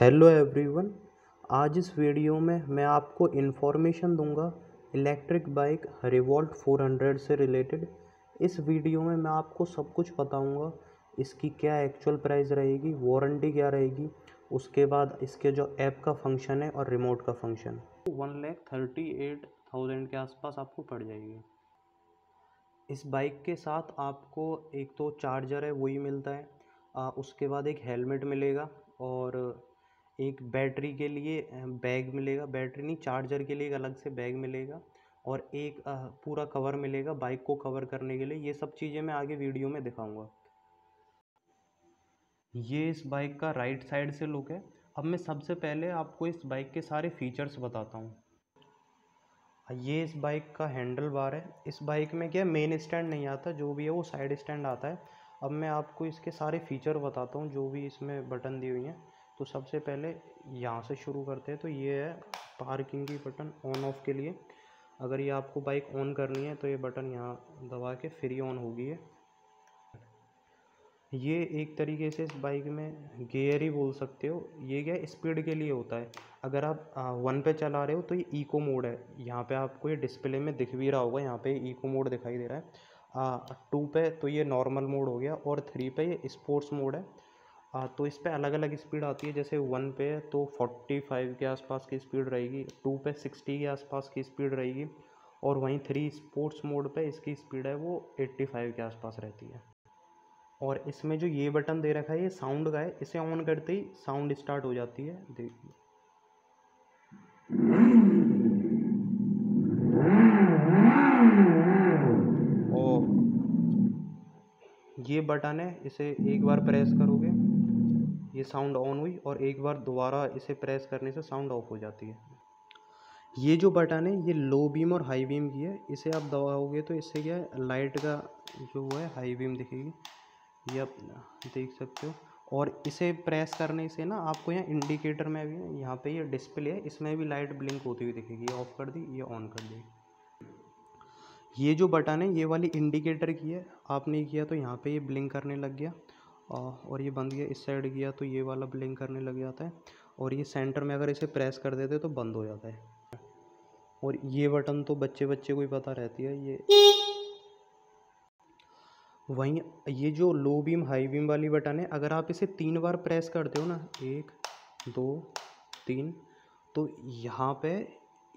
Hello everyone. आज इस video में मैं आपको इन्फॉर्मेशन दूंगा इलेक्ट्रिक बाइक रिवॉल्ट 400 से रिलेटेड। इस वीडियो में मैं आपको सब कुछ बताऊंगा, इसकी क्या एक्चुअल प्राइस रहेगी, वारंटी क्या रहेगी, उसके बाद इसके जो ऐप का फंक्शन है और रिमोट का फंक्शन। 1,38,000 के आसपास आपको पड़ जाएगी। इस बाइक के साथ आपको एक तो चार्जर है वही मिलता है, उसके बाद एक हेलमेट मिलेगा और एक बैटरी के लिए बैग मिलेगा। बैटरी नहीं, चार्जर के लिए एक अलग से बैग मिलेगा और एक पूरा कवर मिलेगा बाइक को कवर करने के लिए। ये सब चीज़ें मैं आगे वीडियो में दिखाऊंगा। ये इस बाइक का राइट साइड से लुक है। अब मैं सबसे पहले आपको इस बाइक के सारे फीचर्स बताता हूँ। ये इस बाइक का हैंडल बार है। इस बाइक में क्या मेन स्टैंड नहीं आता, जो भी है वो साइड स्टैंड आता है। अब मैं आपको इसके सारे फीचर बताता हूँ जो भी इसमें बटन दी हुई हैं। तो सबसे पहले यहाँ से शुरू करते हैं। तो ये है पार्किंग की बटन ऑन ऑफ के लिए। अगर ये आपको बाइक ऑन करनी है तो ये बटन यहाँ दबा के फिर ही ऑन होगी। ये एक तरीके से इस बाइक में गियर ही बोल सकते हो। ये क्या स्पीड के लिए होता है। अगर आप 1 पे चला रहे हो तो ये इको मोड है। यहाँ पे आपको ये डिस्प्ले में दिख भी रहा होगा, यहाँ पे इको मोड दिखाई दे रहा है। 2 पे तो ये नॉर्मल मोड हो गया और 3 पे ये स्पोर्ट्स मोड है। तो इस पे अलग अलग स्पीड आती है। जैसे 1 पे तो 45 के आसपास की स्पीड रहेगी, 2 पे 60 के आसपास की स्पीड रहेगी और वहीं 3 स्पोर्ट्स मोड पे इसकी स्पीड है वो 85 के आसपास रहती है। और इसमें जो ये बटन दे रखा है ये साउंड का है। इसे ऑन करते ही साउंड स्टार्ट हो जाती है, देखिए। और ये बटन है, इसे एक बार प्रेस करोगे ये साउंड ऑन हुई और एक बार दोबारा इसे प्रेस करने से साउंड ऑफ हो जाती है। ये जो बटन है ये लो बीम और हाई बीम की है। इसे आप दबाओगे तो इससे क्या है, लाइट का जो वो है हाई बीम दिखेगी, ये आप देख सकते हो। और इसे प्रेस करने से ना आपको यहाँ इंडिकेटर में भी, यहाँ पे ये डिस्प्ले है, इसमें भी लाइट ब्लिंक होती हुई दिखेगी। ये ऑफ कर दी, ये ऑन कर दी। ये जो बटन है ये वाली इंडिकेटर की है। आपने किया तो यहाँ पे ये ब्लिंक करने लग गया और ये बंद गया। इस साइड किया तो ये वाला ब्लिंक करने लग जाता है और ये सेंटर में अगर इसे प्रेस कर देते तो बंद हो जाता है। और ये बटन तो बच्चे को ही पता रहती है ये। वहीं ये जो लो बीम हाई बीम वाली बटन है, अगर आप इसे 3 बार प्रेस करते हो ना, 1 2 3, तो यहाँ पे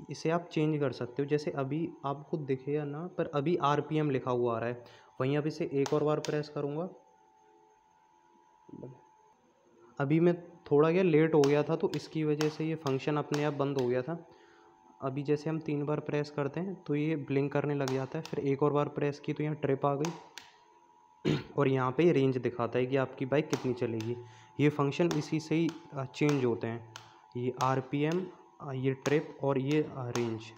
इसे आप चेंज कर सकते हो। जैसे अभी आपको दिखेगा ना, पर अभी आरपीएम लिखा हुआ आ रहा है। वहीं अब इसे एक और बार प्रेस करूँगा। अभी मैं थोड़ा क्या लेट हो गया था तो इसकी वजह से ये फंक्शन अपने आप बंद हो गया था। अभी जैसे हम 3 बार प्रेस करते हैं तो ये ब्लिंक करने लग जाता है। फिर एक और बार प्रेस की तो यहाँ ट्रिप आ गई और यहाँ पे रेंज दिखाता है कि आपकी बाइक कितनी चलेगी। ये फंक्शन इसी से ही चेंज होते हैं। ये आरपीएम, ये ट्रिप और ये रेंज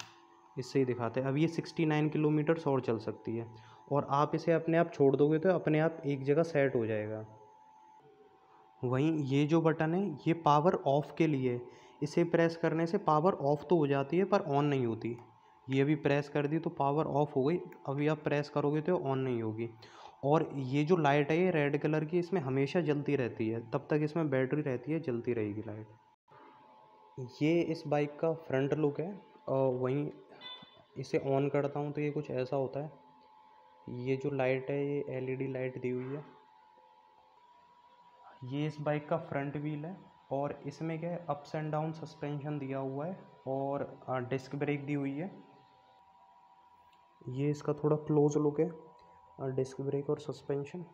इससे ही दिखाते हैं। अब ये 69 किलोमीटर और चल सकती है और आप इसे अपने आप छोड़ दोगे तो अपने आप एक जगह सेट हो जाएगा। वहीं ये जो बटन है ये पावर ऑफ के लिए है। इसे प्रेस करने से पावर ऑफ तो हो जाती है पर ऑन नहीं होती। ये भी प्रेस कर दी तो पावर ऑफ हो गई। अभी आप प्रेस करोगे तो ऑन नहीं होगी। और ये जो लाइट है ये रेड कलर की, इसमें हमेशा जलती रहती है। तब तक इसमें बैटरी रहती है, जलती रहेगी लाइट। ये इस बाइक का फ्रंट लुक है और वहीं इसे ऑन करता हूँ तो ये कुछ ऐसा होता है। ये जो लाइट है ये एलईडी लाइट दी हुई है। ये इस बाइक का फ्रंट व्हील है और इसमें क्या है, अप्स एंड डाउन सस्पेंशन दिया हुआ है और डिस्क ब्रेक दी हुई है। ये इसका थोड़ा क्लोज लुक है, डिस्क ब्रेक और सस्पेंशन।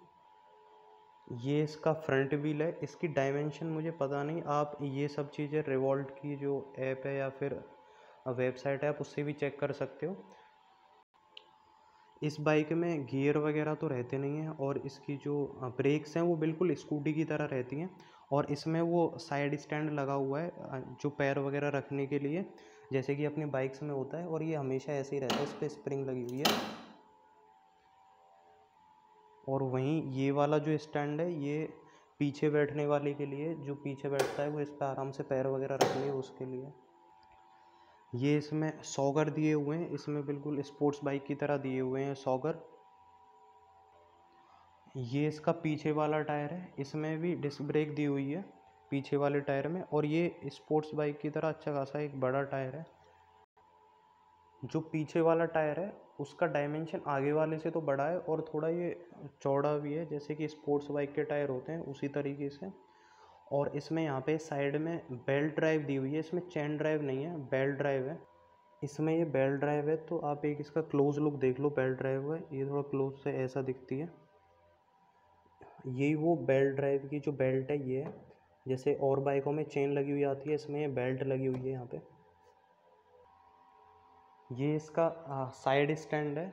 ये इसका फ्रंट व्हील है। इसकी डायमेंशन मुझे पता नहीं, आप ये सब चीज़ें रिवॉल्ट की जो ऐप है या फिर वेबसाइट है आप उससे भी चेक कर सकते हो। इस बाइक में गियर वगैरह तो रहते नहीं हैं और इसकी जो ब्रेक्स हैं वो बिल्कुल स्कूटी की तरह रहती हैं। और इसमें वो साइड स्टैंड लगा हुआ है जो पैर वगैरह रखने के लिए, जैसे कि अपनी बाइक्स में होता है। और ये हमेशा ऐसे ही रहता है, इस पर स्प्रिंग लगी हुई है। और वहीं ये वाला जो स्टैंड है ये पीछे बैठने वाले के लिए, जो पीछे बैठता है वो इस पर आराम से पैर वगैरह रख ले उसके लिए। ये इसमें सॉगर दिए हुए हैं, इसमें बिल्कुल स्पोर्ट्स बाइक की तरह दिए हुए हैं सॉगर। ये इसका पीछे वाला टायर है, इसमें भी डिस्क ब्रेक दी हुई है। पीछे वाले टायर में, और ये स्पोर्ट्स बाइक की तरह अच्छा खासा एक बड़ा टायर है। जो पीछे वाला टायर है उसका डायमेंशन आगे वाले से तो बड़ा है और थोड़ा ये चौड़ा भी है, जैसे कि स्पोर्ट्स बाइक के टायर होते हैं उसी तरीके से। और इसमें यहाँ पे साइड में बेल्ट ड्राइव दी हुई है, इसमें चेन ड्राइव नहीं है, बेल्ट ड्राइव है। इसमें ये बेल्ट ड्राइव है, तो आप एक इसका क्लोज लुक देख लो बेल्ट ड्राइव है, ये थोड़ा क्लोज से ऐसा दिखती है। यही वो बेल्ट ड्राइव की जो बेल्ट है ये है, जैसे और बाइकों में चेन लगी हुई आती है, इसमें ये बेल्ट लगी हुई है यहाँ पे। ये इसका साइड स्टैंड है।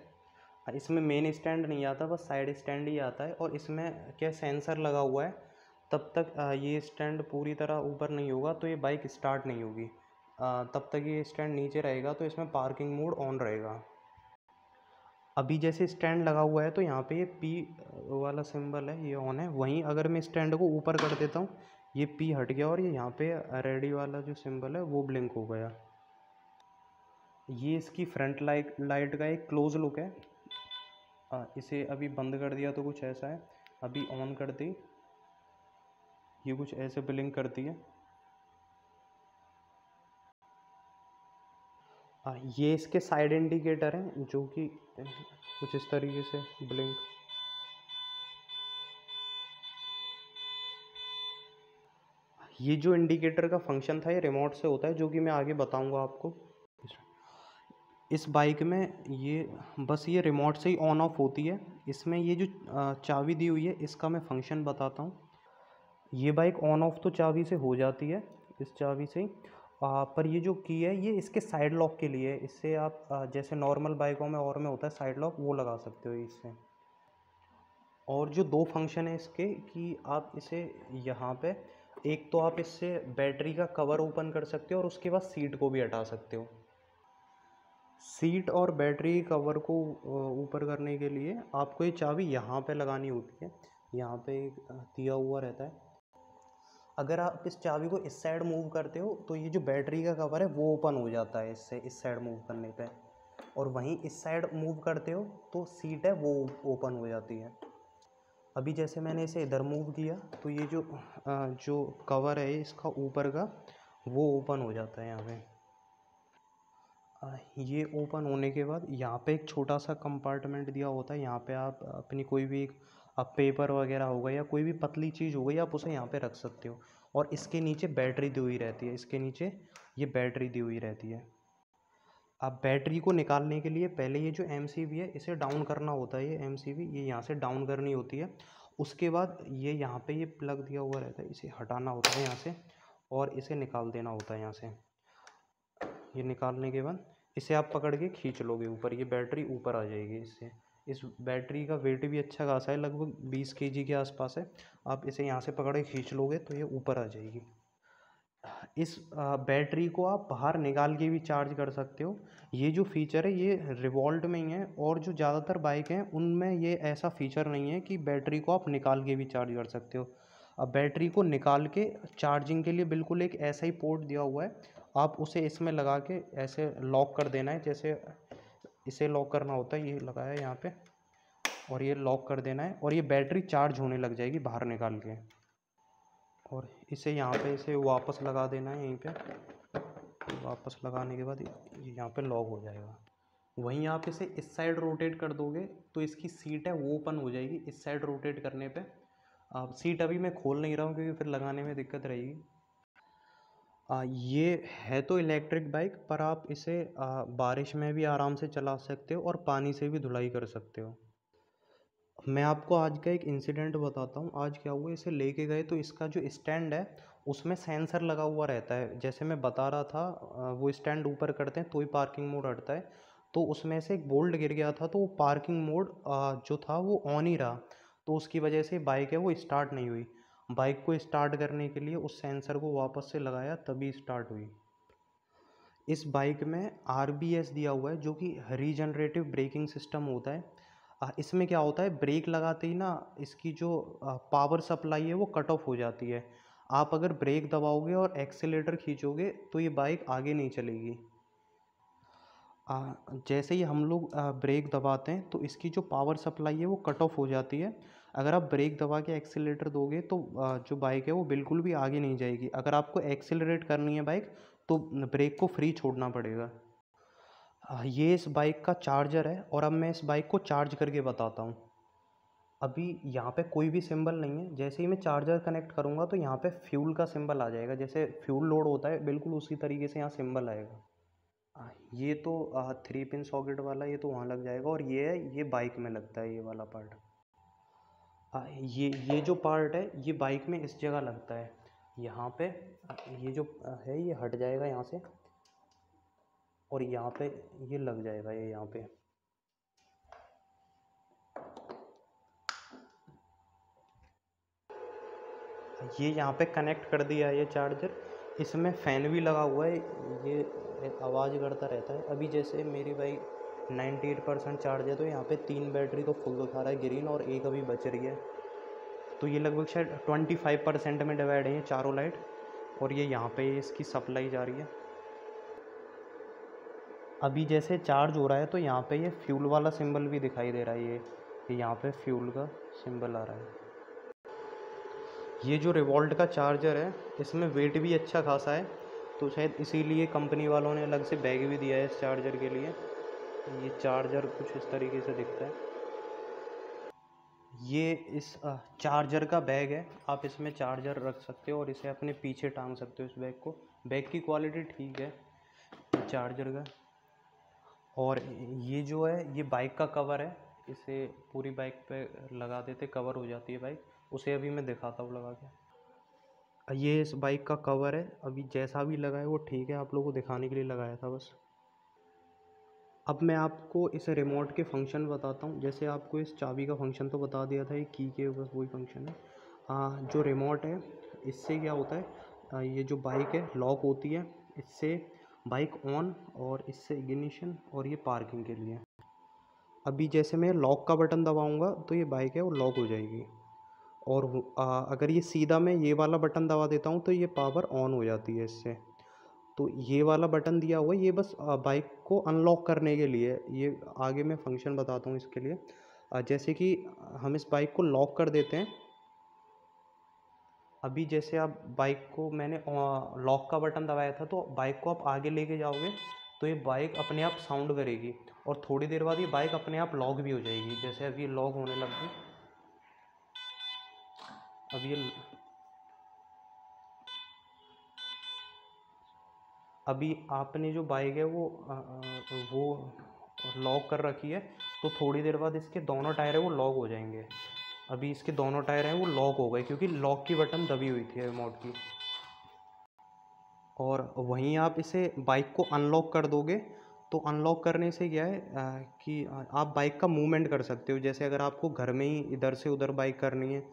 इसमें मेन स्टैंड नहीं आता, बस साइड स्टैंड ही आता है। और इसमें क्या सेंसर लगा हुआ है, तब तक ये स्टैंड पूरी तरह ऊपर नहीं होगा तो ये बाइक स्टार्ट नहीं होगी। तब तक ये स्टैंड नीचे रहेगा तो इसमें पार्किंग मोड ऑन रहेगा। अभी जैसे स्टैंड लगा हुआ है तो यहाँ पे ये पी वाला सिंबल है, ये ऑन है। वहीं अगर मैं स्टैंड को ऊपर कर देता हूँ, ये पी हट गया और ये यहाँ पे रेडी वाला जो सिंबल है वो ब्लिंक हो गया। ये इसकी फ्रंट लाइट का एक क्लोज लुक है। इसे अभी बंद कर दिया तो कुछ ऐसा है, अभी ऑन कर दी ये कुछ ऐसे ब्लिंक करती है। ये इसके साइड इंडिकेटर हैं जो कि कुछ इस तरीके से ब्लिंक। ये जो इंडिकेटर का फंक्शन था ये रिमोट से होता है, जो कि मैं आगे बताऊंगा आपको। इस बाइक में ये बस ये रिमोट से ही ऑन ऑफ होती है। इसमें ये जो चाबी दी हुई है इसका मैं फंक्शन बताता हूँ। ये बाइक ऑन ऑफ तो चाबी से हो जाती है, इस चाबी से ही। पर ये जो की है ये इसके साइड लॉक के लिए है। इससे आप जैसे नॉर्मल बाइकों में और में होता है साइड लॉक, वो लगा सकते हो इससे। और जो दो फंक्शन है इसके कि आप इसे यहाँ पे, एक तो आप इससे बैटरी का कवर ओपन कर सकते हो और उसके बाद सीट को भी हटा सकते हो। सीट और बैटरी कवर को ऊपर करने के लिए आपको ये चाबी यहाँ पे लगानी होती है, यहाँ पे एक दिया हुआ रहता है। अगर आप इस चाबी को इस साइड मूव करते हो तो ये जो बैटरी का कवर है वो ओपन हो जाता है इससे, इस साइड मूव करने पे। और वहीं इस साइड मूव करते हो तो सीट है वो ओपन हो जाती है। अभी जैसे मैंने इसे इधर मूव किया तो ये जो कवर है इसका ऊपर का वो ओपन हो जाता है यहाँ पे। ये ओपन होने के बाद यहाँ पे एक छोटा सा कंपार्टमेंट दिया होता है। यहाँ पे आप अपनी कोई भी पेपर वगैरह होगा या कोई भी पतली चीज़ हो गई आप उसे यहाँ पे रख सकते हो। और इसके नीचे बैटरी दी हुई रहती है, इसके नीचे ये बैटरी दी हुई रहती है। अब बैटरी को निकालने के लिए पहले ये जो एमसीबी है इसे डाउन करना होता है। ये एमसीबी ये यहाँ से डाउन करनी होती है। उसके बाद ये यहाँ पे ये प्लग दिया हुआ रहता है, इसे हटाना होता है यहाँ से और इसे निकाल देना होता है यहाँ से। ये निकालने के बाद इसे आप पकड़ के खींच लोगे ऊपर, ये बैटरी ऊपर आ जाएगी इससे। इस बैटरी का वेट भी अच्छा खासा है, लगभग 20 केजी के आसपास है। आप इसे यहाँ से पकड़ के खींच लोगे तो ये ऊपर आ जाएगी। इस बैटरी को आप बाहर निकाल के भी चार्ज कर सकते हो। ये जो फीचर है ये रिवॉल्ट में ही है, और जो ज़्यादातर बाइक हैं उनमें ये ऐसा फीचर नहीं है कि बैटरी को आप निकाल के भी चार्ज कर सकते हो। अब बैटरी को निकाल के चार्जिंग के लिए बिल्कुल एक ऐसा ही पोर्ट दिया हुआ है, आप उसे इसमें लगा के ऐसे लॉक कर देना है। जैसे इसे लॉक करना होता है, ये लगाया है यहाँ पे, और ये लॉक कर देना है और ये बैटरी चार्ज होने लग जाएगी बाहर निकाल के। और इसे यहाँ पे इसे वापस लगा देना है यहीं पे। वापस लगाने के बाद ये यहाँ पे लॉक हो जाएगा। वहीं आप इसे इस साइड रोटेट कर दोगे तो इसकी सीट है वो ओपन हो जाएगी इस साइड रोटेट करने पे। अब सीट अभी मैं खोल नहीं रहा हूँ क्योंकि फिर लगाने में दिक्कत रहेगी। ये है तो इलेक्ट्रिक बाइक, पर आप इसे बारिश में भी आराम से चला सकते हो और पानी से भी धुलाई कर सकते हो। मैं आपको आज का एक इंसिडेंट बताता हूँ। आज क्या हुआ, इसे लेके गए तो इसका जो स्टैंड है उसमें सेंसर लगा हुआ रहता है। जैसे मैं बता रहा था वो स्टैंड ऊपर करते हैं तो ही पार्किंग मोड हटता है। तो उसमें से एक बोल्ट गिर गया था, तो वो पार्किंग मोड जो था वो ऑन ही रहा। तो उसकी वजह से बाइक है वो स्टार्ट नहीं हुई। बाइक को स्टार्ट करने के लिए उस सेंसर को वापस से लगाया तभी स्टार्ट हुई। इस बाइक में आरबीएस दिया हुआ है जो कि रीजनरेटिव ब्रेकिंग सिस्टम होता है। इसमें क्या होता है, ब्रेक लगाते ही ना इसकी जो पावर सप्लाई है वो कट ऑफ हो जाती है। आप अगर ब्रेक दबाओगे और एक्सेलेटर खींचोगे तो ये बाइक आगे नहीं चलेगी। जैसे ही हम लोग ब्रेक दबाते हैं तो इसकी जो पावर सप्लाई है वो कट ऑफ हो जाती है। अगर आप ब्रेक दबा के एक्सीलरेटर दोगे तो जो बाइक है वो बिल्कुल भी आगे नहीं जाएगी। अगर आपको एक्सीलरेट करनी है बाइक तो ब्रेक को फ्री छोड़ना पड़ेगा। ये इस बाइक का चार्जर है और अब मैं इस बाइक को चार्ज करके बताता हूँ। अभी यहाँ पे कोई भी सिंबल नहीं है। जैसे ही मैं चार्जर कनेक्ट करूँगा तो यहाँ पे फ्यूल का सिंबल आ जाएगा, जैसे फ्यूल लोड होता है बिल्कुल उसी तरीके से यहाँ सिंबल आएगा। ये तो 3 पिन सॉकेट वाला ये तो वहाँ लग जाएगा, और ये है ये बाइक में लगता है ये वाला पार्ट। ये जो पार्ट है ये बाइक में इस जगह लगता है यहाँ पे। ये जो है ये हट जाएगा यहाँ से और यहाँ पे ये लग जाएगा ये यहाँ पे। ये यहाँ पे कनेक्ट कर दिया है ये चार्जर। इसमें फ़ैन भी लगा हुआ है, ये आवाज़ करता रहता है। अभी जैसे मेरी बाइक 98% चार्ज है तो यहाँ पे 3 बैटरी तो फुल दिखा रहा है ग्रीन और एक अभी बच रही है। तो ये लगभग शायद 25% में डिवाइड है ये चारों लाइट, और ये यहाँ पे इसकी सप्लाई जा रही है। अभी जैसे चार्ज हो रहा है तो यहाँ पे ये फ्यूल वाला सिंबल भी दिखाई दे रहा है, ये यहाँ पे फ्यूल का सिंबल आ रहा है। ये जो रिवॉल्ट का चार्जर है इसमें वेट भी अच्छा खासा है, तो शायद इसीलिए कंपनी वालों ने अलग से बैग भी दिया है इस चार्जर के लिए। ये चार्जर कुछ इस तरीके से दिखता है। ये इस चार्जर का बैग है, आप इसमें चार्जर रख सकते हो और इसे अपने पीछे टांग सकते हो इस बैग को। बैग की क्वालिटी ठीक है चार्जर का। और ये जो है ये बाइक का कवर है, इसे पूरी बाइक पे लगा देते कवर हो जाती है बाइक। उसे अभी मैं दिखाता हूँ लगा के। ये इस बाइक का कवर है, अभी जैसा भी लगा है वो ठीक है, आप लोगों को दिखाने के लिए लगाया था बस। अब मैं आपको इस रिमोट के फंक्शन बताता हूँ। जैसे आपको इस चाबी का फंक्शन तो बता दिया था, ये की के बस वही फंक्शन है। जो रिमोट है इससे क्या होता है, ये जो बाइक है लॉक होती है, इससे बाइक ऑन और इससे इग्निशन और ये पार्किंग के लिए। अभी जैसे मैं लॉक का बटन दबाऊंगा तो ये बाइक है वो लॉक हो जाएगी, और अगर ये सीधा मैं ये वाला बटन दबा देता हूँ तो ये पावर ऑन हो जाती है इससे। तो ये वाला बटन दिया हुआ है ये बस बाइक को अनलॉक करने के लिए। ये आगे मैं फंक्शन बताता हूँ इसके लिए। जैसे कि हम इस बाइक को लॉक कर देते हैं। अभी जैसे आप बाइक को मैंने लॉक का बटन दबाया था तो बाइक को आप आगे लेके जाओगे तो ये बाइक अपने आप साउंड करेगी, और थोड़ी देर बाद ये बाइक अपने आप लॉक भी हो जाएगी। जैसे अभी लॉक होने लग गई। अब ये अभी आपने जो बाइक है वो लॉक कर रखी है, तो थोड़ी देर बाद इसके दोनों टायर है वो लॉक हो जाएंगे। अभी इसके दोनों टायर हैं वो लॉक हो गए क्योंकि लॉक की बटन दबी हुई थी रिमोट की। और वहीं आप इसे बाइक को अनलॉक कर दोगे तो अनलॉक करने से क्या है कि आप बाइक का मूवमेंट कर सकते हो। जैसे अगर आपको घर में ही इधर से उधर बाइक करनी है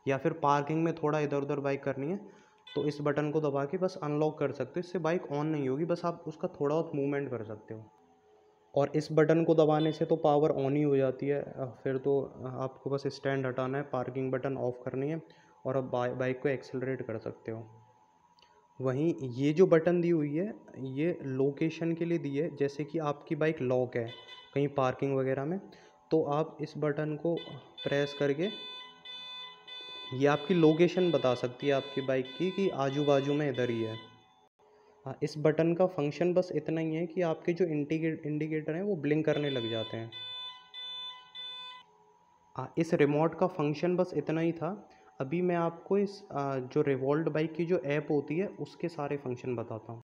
या फिर पार्किंग में थोड़ा इधर उधर बाइक करनी है तो इस बटन को दबा के बस अनलॉक कर सकते हो। इससे बाइक ऑन नहीं होगी, बस आप उसका थोड़ा बहुत मूवमेंट कर सकते हो। और इस बटन को दबाने से तो पावर ऑन ही हो जाती है। फिर तो आपको बस स्टैंड हटाना है, पार्किंग बटन ऑफ़ करनी है और अब बाइक को एक्सेलरेट कर सकते हो। वहीं ये जो बटन दी हुई है ये लोकेशन के लिए दी है। जैसे कि आपकी बाइक लॉक है कहीं पार्किंग वगैरह में, तो आप इस बटन को प्रेस करके ये आपकी लोकेशन बता सकती है आपकी बाइक की कि आजू बाजू में इधर ही है। इस बटन का फंक्शन बस इतना ही है कि आपके जो इंडिकेटर हैं वो ब्लिंक करने लग जाते हैं। इस रिमोट का फंक्शन बस इतना ही था। अभी मैं आपको इस जो रिवॉल्ट बाइक की जो ऐप होती है उसके सारे फंक्शन बताता हूँ।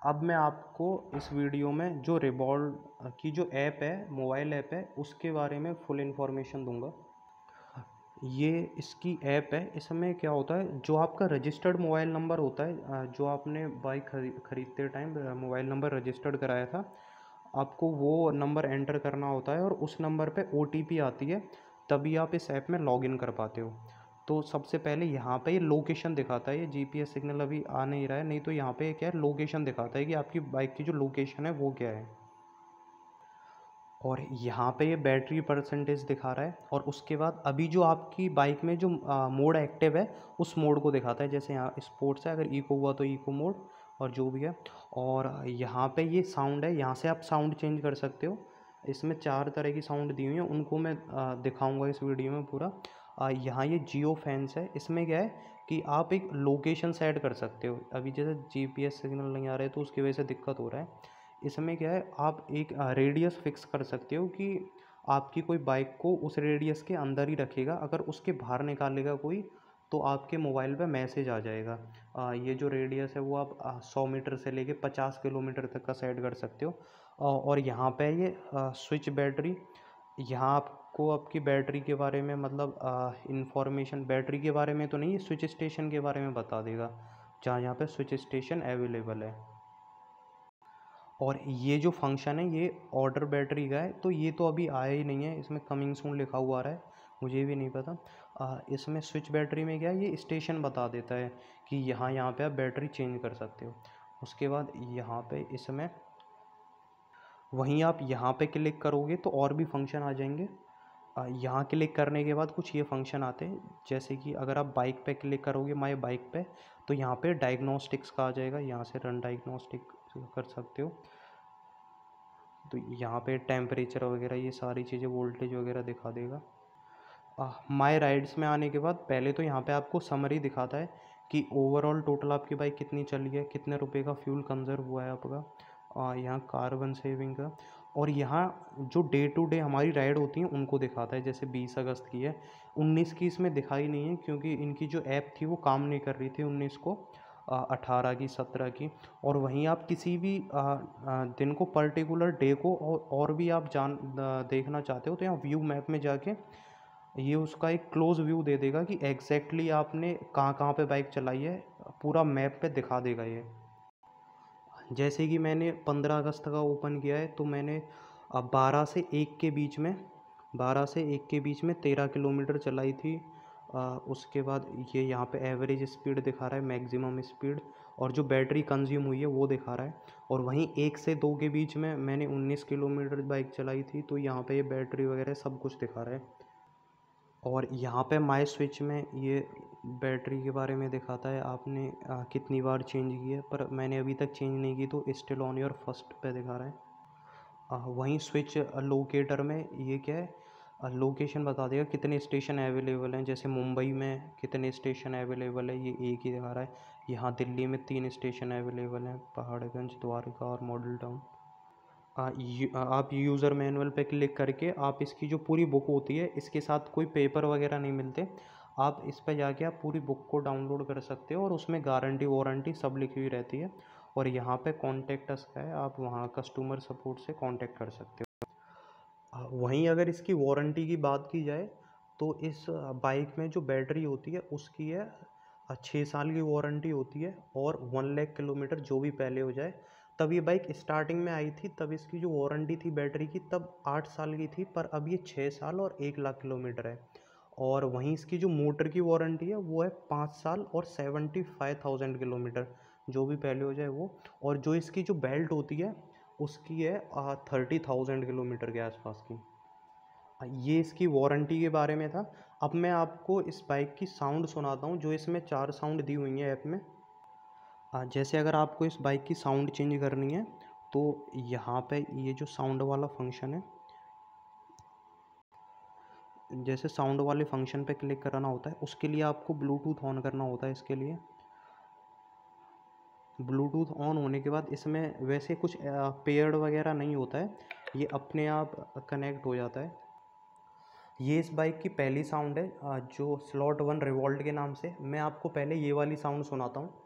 अब मैं आपको इस वीडियो में जो रिवॉल्ट की जो ऐप है, मोबाइल ऐप है, उसके बारे में फुल इन्फॉर्मेशन दूंगा। ये इसकी ऐप है। इसमें क्या होता है, जो आपका रजिस्टर्ड मोबाइल नंबर होता है, जो आपने बाइक खरीदते टाइम मोबाइल नंबर रजिस्टर्ड कराया था, आपको वो नंबर एंटर करना होता है और उस नंबर पे OTP आती है, तभी आप इस ऐप में लॉगिन कर पाते हो। तो सबसे पहले यहाँ पे ये लोकेशन दिखाता है, ये GPS सिग्नल अभी आ नहीं रहा है, नहीं तो यहाँ पे क्या है लोकेशन दिखाता है कि आपकी बाइक की जो लोकेशन है वो क्या है। और यहाँ पे ये बैटरी परसेंटेज दिखा रहा है, और उसके बाद अभी जो आपकी बाइक में जो मोड एक्टिव है उस मोड को दिखाता है। जैसे यहाँ स्पोर्ट्स है, अगर इको हुआ तो इको मोड और जो भी है। और यहाँ पे ये साउंड है, यहाँ से आप साउंड चेंज कर सकते हो। इसमें 4 तरह की साउंड दी हुई हैं, उनको मैं दिखाऊंगा इस वीडियो में पूरा। यहाँ ये जियो फैंस है, इसमें क्या है कि आप एक लोकेशन सेट कर सकते हो। अभी जैसे जीपीएस सिग्नल नहीं आ रहे तो उसकी वजह से दिक्कत हो रहा है। इसमें क्या है, आप एक रेडियस फिक्स कर सकते हो कि आपकी कोई बाइक को उस रेडियस के अंदर ही रखेगा, अगर उसके बाहर निकालेगा कोई तो आपके मोबाइल पे मैसेज आ जाएगा। ये जो रेडियस है वो आप 100 मीटर से लेके 50 किलोमीटर तक का सेट कर सकते हो। और यहाँ पे ये स्विच बैटरी, यहाँ आपको आपकी बैटरी के बारे में मतलब इंफॉर्मेशन बैटरी के बारे में तो नहीं, स्विच स्टेशन के बारे में बता देगा जहाँ यहाँ पे स्विच स्टेशन अवेलेबल है। और ये जो फंक्शन है ये ऑर्डर बैटरी का है, तो ये तो अभी आया ही नहीं है, इसमें कमिंग सून लिखा हुआ आ रहा है, मुझे भी नहीं पता। इसमें स्विच बैटरी में क्या है, ये स्टेशन बता देता है कि यहाँ पे आप बैटरी चेंज कर सकते हो। उसके बाद यहाँ पे इसमें वहीं आप यहाँ पे क्लिक करोगे तो और भी फंक्शन आ जाएंगे। यहाँ क्लिक करने के बाद कुछ ये फंक्शन आते हैं, जैसे कि अगर आप बाइक पे क्लिक करोगे माई बाइक पे, तो यहाँ पे डायग्नोस्टिक्स का आ जाएगा, यहाँ से रन डायग्नोस्टिक कर सकते हो। तो यहाँ पे टेम्परेचर वगैरह ये सारी चीज़ें, वोल्टेज वगैरह दिखा देगा। माई राइड्स में आने के बाद पहले तो यहाँ पे आपको समरी दिखाता है कि ओवरऑल टोटल आपकी बाइक कितनी चली है, कितने रुपए का फ्यूल कंजर्व हुआ है आपका। यहाँ कार्बन सेविंग का, और यहाँ जो डे टू डे हमारी राइड होती हैं उनको दिखाता है। जैसे 20 अगस्त की है, 19 की इसमें दिखाई नहीं है क्योंकि इनकी जो ऐप थी वो काम नहीं कर रही थी 19 को, 18 की, 17 की। और वहीं आप किसी भी दिन को, पर्टिकुलर डे को और भी आप देखना चाहते हो तो यहाँ व्यू मैप में जाके ये उसका एक क्लोज व्यू दे देगा कि एग्जैक्टली आपने कहाँ कहाँ पे बाइक चलाई है, पूरा मैप पे दिखा देगा ये। जैसे कि मैंने 15 अगस्त का ओपन किया है तो मैंने 12 से 1 के बीच में 13 किलोमीटर चलाई थी। उसके बाद ये यहाँ पे एवरेज स्पीड दिखा रहा है, मैक्सिमम स्पीड, और जो बैटरी कंज्यूम हुई है वो दिखा रहा है। और वहीं 1 से 2 के बीच में मैंने 19 किलोमीटर बाइक चलाई थी, तो यहाँ पे ये बैटरी वगैरह सब कुछ दिखा रहा है। और यहाँ पे माई स्विच में ये बैटरी के बारे में दिखाता है आपने कितनी बार चेंज की है, पर मैंने अभी तक चेंज नहीं की तो स्टिल ऑन योर फर्स्ट पे दिखा रहा है। वहीं स्विच लोकेटर में ये क्या है, लोकेशन बता देगा कितने स्टेशन अवेलेबल हैं। जैसे मुंबई में कितने स्टेशन अवेलेबल है, ये एक ही दिखा रहा है। यहाँ दिल्ली में 3 स्टेशन अवेलेबल हैं, पहाड़गंज, द्वारका और मॉडल टाउन। आप यूज़र मैनुअल पे क्लिक करके आप इसकी जो पूरी बुक होती है, इसके साथ कोई पेपर वगैरह नहीं मिलते, आप इस पे जाके आप पूरी बुक को डाउनलोड कर सकते हो और उसमें गारंटी वारंटी सब लिखी हुई रहती है। और यहाँ पे कॉन्टेक्ट अस है, आप वहाँ कस्टमर सपोर्ट से कांटेक्ट कर सकते हो। वहीं अगर इसकी वारंटी की बात की जाए तो इस बाइक में जो बैटरी होती है उसकी है 6 साल की वारंटी होती है, और 1 लाख किलोमीटर जो भी पहले हो जाए। तब ये बाइक स्टार्टिंग में आई थी तब इसकी जो वारंटी थी बैटरी की तब 8 साल की थी, पर अब ये 6 साल और 1 लाख किलोमीटर है। और वहीं इसकी जो मोटर की वारंटी है वो है 5 साल और 75,000 किलोमीटर, जो भी पहले हो जाए वो। और जो इसकी जो बेल्ट होती है उसकी है 30,000 किलोमीटर के आसपास की। ये इसकी वारंटी के बारे में था। अब मैं आपको इस बाइक की साउंड सुनाता हूँ, जो इसमें 4 साउंड दी हुई हैं ऐप में। जैसे अगर आपको इस बाइक की साउंड चेंज करनी है तो यहाँ पे ये जो साउंड वाला फंक्शन है, जैसे साउंड वाले फंक्शन पे क्लिक कराना होता है, उसके लिए आपको ब्लूटूथ ऑन करना होता है। इसके लिए ब्लूटूथ ऑन होने के बाद इसमें वैसे कुछ पेयर्ड वगैरह नहीं होता है, ये अपने आप कनेक्ट हो जाता है। ये इस बाइक की पहली साउंड है, जो स्लॉट 1 रिवॉल्ट के नाम से। मैं आपको पहले ये वाली साउंड सुनाता हूँ।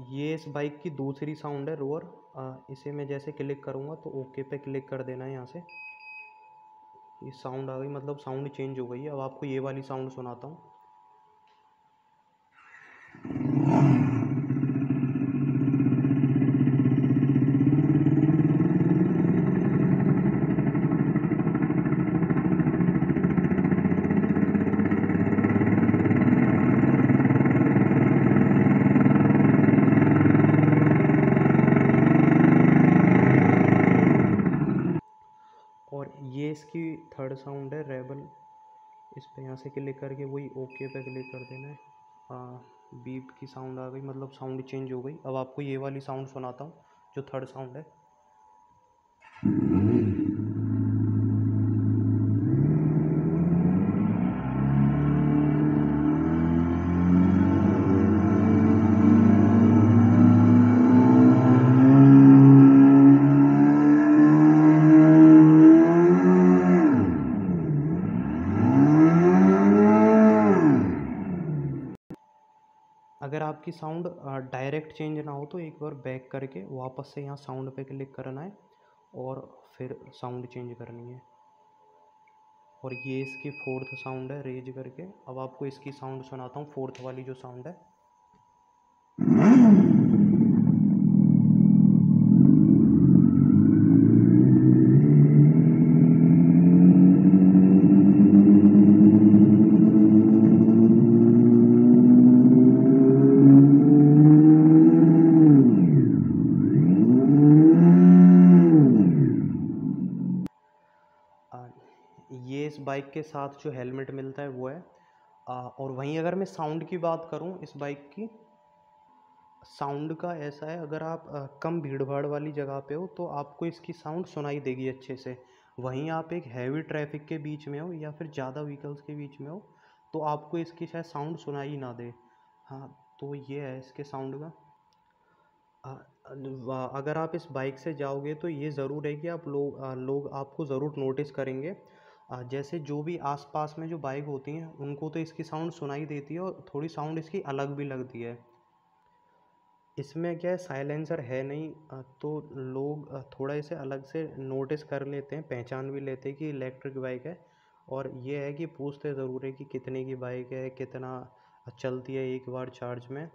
ये इस बाइक की दूसरी साउंड है, रोअर। इसे मैं जैसे क्लिक करूँगा तो ओके पे क्लिक कर देना है यहाँ से। ये साउंड आ गई, मतलब साउंड चेंज हो गई है। अब आपको ये वाली साउंड सुनाता हूँ। साउंड है रेबल, इस पे यहाँ से क्लिक करके वही ओके पे क्लिक कर देना है। बीप की साउंड आ गई, मतलब साउंड चेंज हो गई। अब आपको ये वाली साउंड सुनाता हूँ जो थर्ड साउंड है। अगर आपकी साउंड डायरेक्ट चेंज ना हो तो एक बार बैक करके वापस से यहाँ साउंड पे क्लिक करना है और फिर साउंड चेंज करनी है। और ये इसकी फोर्थ साउंड है रेज करके। अब आपको इसकी साउंड सुनाता हूँ, फोर्थ वाली जो साउंड है। ये इस बाइक के साथ जो हेलमेट मिलता है वो है। और वहीं अगर मैं साउंड की बात करूँ इस बाइक की, साउंड का ऐसा है, अगर आप कम भीड़ भाड़ वाली जगह पे हो तो आपको इसकी साउंड सुनाई देगी अच्छे से। वहीं आप एक हैवी ट्रैफिक के बीच में हो या फिर ज़्यादा व्हीकल्स के बीच में हो तो आपको इसकी शायद साउंड सुनाई ना दे। हाँ, तो ये है इसके साउंड का। अगर आप इस बाइक से जाओगे तो ये ज़रूर है कि आप लोग आपको ज़रूर नोटिस करेंगे। जैसे जो भी आसपास में जो बाइक होती हैं उनको तो इसकी साउंड सुनाई देती है और थोड़ी साउंड इसकी अलग भी लगती है। इसमें क्या है, साइलेंसर है नहीं, तो लोग थोड़ा इसे अलग से नोटिस कर लेते हैं, पहचान भी लेते हैं कि इलेक्ट्रिक बाइक है। और ये है कि पूछते ज़रूर है कि कितने की बाइक है, कितना चलती है एक बार चार्ज में।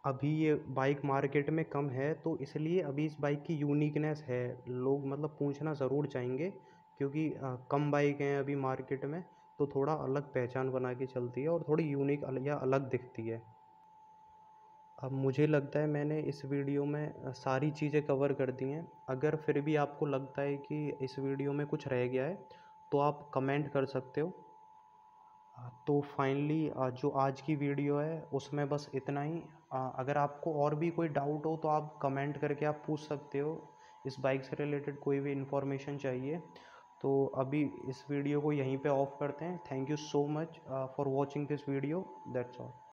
अभी ये बाइक मार्केट में कम है तो इसलिए अभी इस बाइक की यूनिकनेस है, लोग मतलब पूछना ज़रूर चाहेंगे क्योंकि कम बाइक हैं अभी मार्केट में, तो थोड़ा अलग पहचान बना के चलती है और थोड़ी यूनिक या अलग दिखती है। अब मुझे लगता है मैंने इस वीडियो में सारी चीज़ें कवर कर दी हैं। अगर फिर भी आपको लगता है कि इस वीडियो में कुछ रह गया है तो आप कमेंट कर सकते हो। तो फाइनली जो आज की वीडियो है उसमें बस इतना ही। अगर आपको और भी कोई डाउट हो तो आप कमेंट करके आप पूछ सकते हो, इस बाइक से रिलेटेड कोई भी इंफॉर्मेशन चाहिए। तो अभी इस वीडियो को यहीं पे ऑफ करते हैं। Thank you so much for watching this video, that's all.